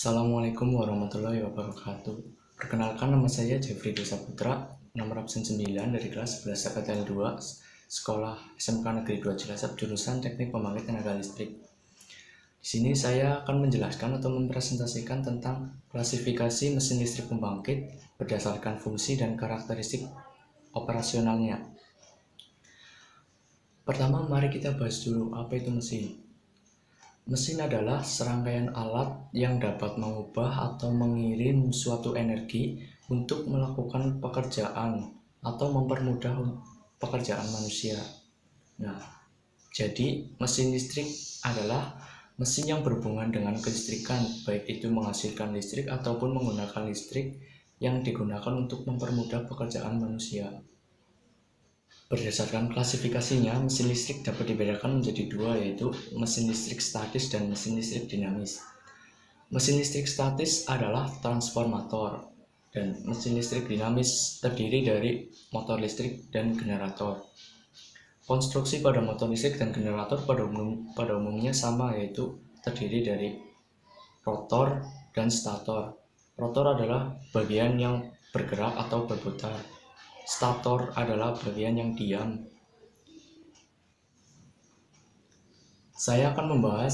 Assalamualaikum warahmatullahi wabarakatuh. Perkenalkan, nama saya Jeffrey Desa Putra, nomor absen 9 dari kelas 11 Angkatan 2, Sekolah SMK Negeri 2 Cilacap, jurusan Teknik Pembangkit Tenaga Listrik. Di sini saya akan menjelaskan atau mempresentasikan tentang klasifikasi mesin listrik pembangkit berdasarkan fungsi dan karakteristik operasionalnya. Pertama, mari kita bahas dulu apa itu mesin. Mesin adalah serangkaian alat yang dapat mengubah atau mengirim suatu energi untuk melakukan pekerjaan atau mempermudah pekerjaan manusia. Nah, jadi mesin listrik adalah mesin yang berhubungan dengan kelistrikan, baik itu menghasilkan listrik ataupun menggunakan listrik yang digunakan untuk mempermudah pekerjaan manusia. Berdasarkan klasifikasinya, mesin listrik dapat dibedakan menjadi dua, yaitu mesin listrik statis dan mesin listrik dinamis. Mesin listrik statis adalah transformator, dan mesin listrik dinamis terdiri dari motor listrik dan generator. Konstruksi pada motor listrik dan generator pada umumnya sama, yaitu terdiri dari rotor dan stator. Rotor adalah bagian yang bergerak atau berputar. Stator adalah bagian yang diam. Saya akan membahas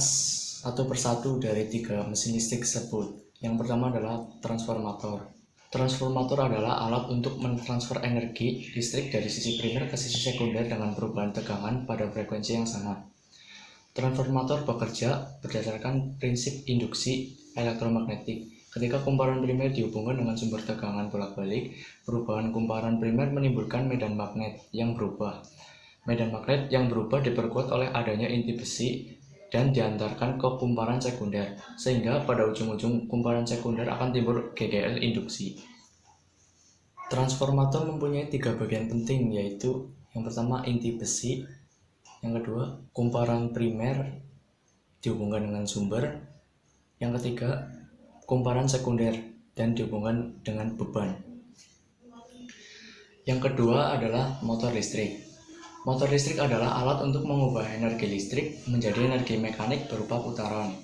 satu persatu dari tiga mesin listrik tersebut. Yang pertama adalah transformator. Transformator adalah alat untuk mentransfer energi listrik dari sisi primer ke sisi sekunder dengan perubahan tegangan pada frekuensi yang sama. Transformator bekerja berdasarkan prinsip induksi elektromagnetik. Ketika kumparan primer dihubungkan dengan sumber tegangan bolak-balik, perubahan kumparan primer menimbulkan medan magnet yang berubah. Medan magnet yang berubah diperkuat oleh adanya inti besi dan diantarkan ke kumparan sekunder, sehingga pada ujung-ujung kumparan sekunder akan timbul GGL induksi. Transformator mempunyai tiga bagian penting, yaitu yang pertama inti besi, yang kedua kumparan primer dihubungkan dengan sumber, yang ketiga kumparan sekunder dan dihubungkan dengan beban. Yang kedua adalah motor listrik. Motor listrik adalah alat untuk mengubah energi listrik menjadi energi mekanik berupa putaran.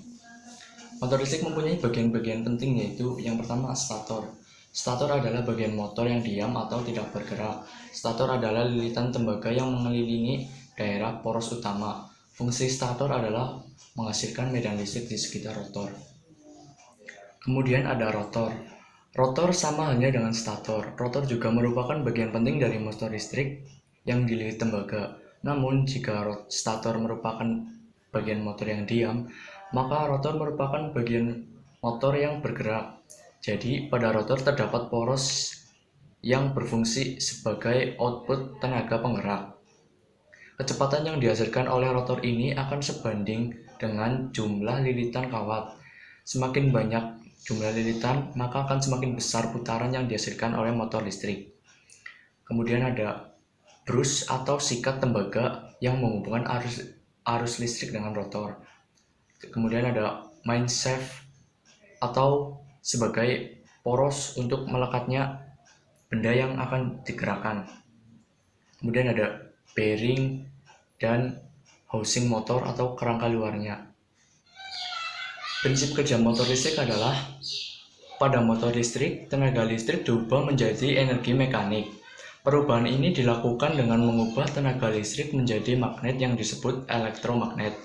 Motor listrik mempunyai bagian-bagian penting, yaitu yang pertama stator. Stator adalah bagian motor yang diam atau tidak bergerak. Stator adalah lilitan tembaga yang mengelilingi daerah poros utama. Fungsi stator adalah menghasilkan medan listrik di sekitar rotor. Kemudian ada rotor. Rotor sama halnya dengan stator. Rotor juga merupakan bagian penting dari motor listrik yang dililit tembaga. Namun jika stator merupakan bagian motor yang diam, maka rotor merupakan bagian motor yang bergerak. Jadi pada rotor terdapat poros yang berfungsi sebagai output tenaga penggerak. Kecepatan yang dihasilkan oleh rotor ini akan sebanding dengan jumlah lilitan kawat. Semakin banyak jumlah lilitan, maka akan semakin besar putaran yang dihasilkan oleh motor listrik. Kemudian ada brus atau sikat tembaga yang menghubungkan arus listrik dengan rotor. Kemudian ada main shaft atau sebagai poros untuk melekatnya benda yang akan digerakkan. Kemudian ada bearing dan housing motor atau kerangka luarnya. Prinsip kerja motor listrik adalah pada motor listrik, tenaga listrik diubah menjadi energi mekanik. Perubahan ini dilakukan dengan mengubah tenaga listrik menjadi magnet yang disebut elektromagnet.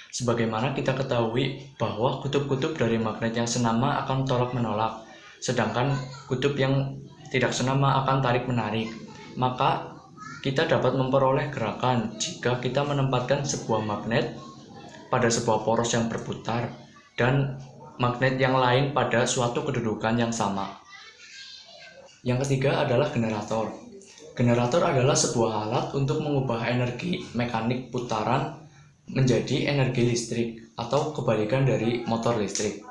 Sebagaimana kita ketahui bahwa kutub-kutub dari magnet yang senama akan tolak-menolak, sedangkan kutub yang tidak senama akan tarik-menarik. Maka kita dapat memperoleh gerakan jika kita menempatkan sebuah magnet pada sebuah poros yang berputar dan magnet yang lain pada suatu kedudukan yang sama. Yang ketiga adalah generator. Generator adalah sebuah alat untuk mengubah energi mekanik putaran menjadi energi listrik atau kebalikan dari motor listrik.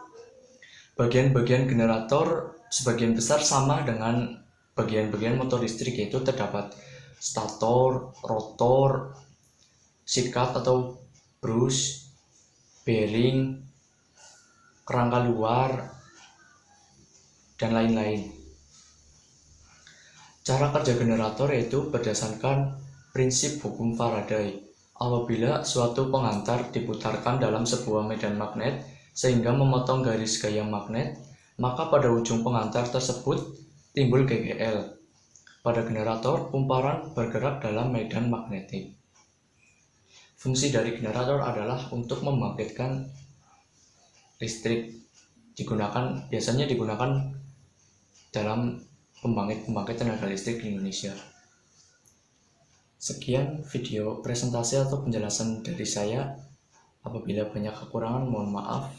Bagian-bagian generator sebagian besar sama dengan bagian-bagian motor listrik, yaitu terdapat stator, rotor, sikat atau brus, bearing, kerangka luar, dan lain-lain. Cara kerja generator yaitu berdasarkan prinsip hukum Faraday. Apabila suatu pengantar diputarkan dalam sebuah medan magnet, sehingga memotong garis gaya magnet, maka pada ujung pengantar tersebut timbul GGL. Pada generator, kumparan bergerak dalam medan magnetik. Fungsi dari generator adalah untuk membangkitkan listrik. Biasanya digunakan dalam pembangkit tenaga listrik di Indonesia. Sekian video presentasi atau penjelasan dari saya. Apabila banyak kekurangan, mohon maaf.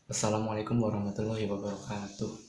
Wassalamualaikum warahmatullahi wabarakatuh.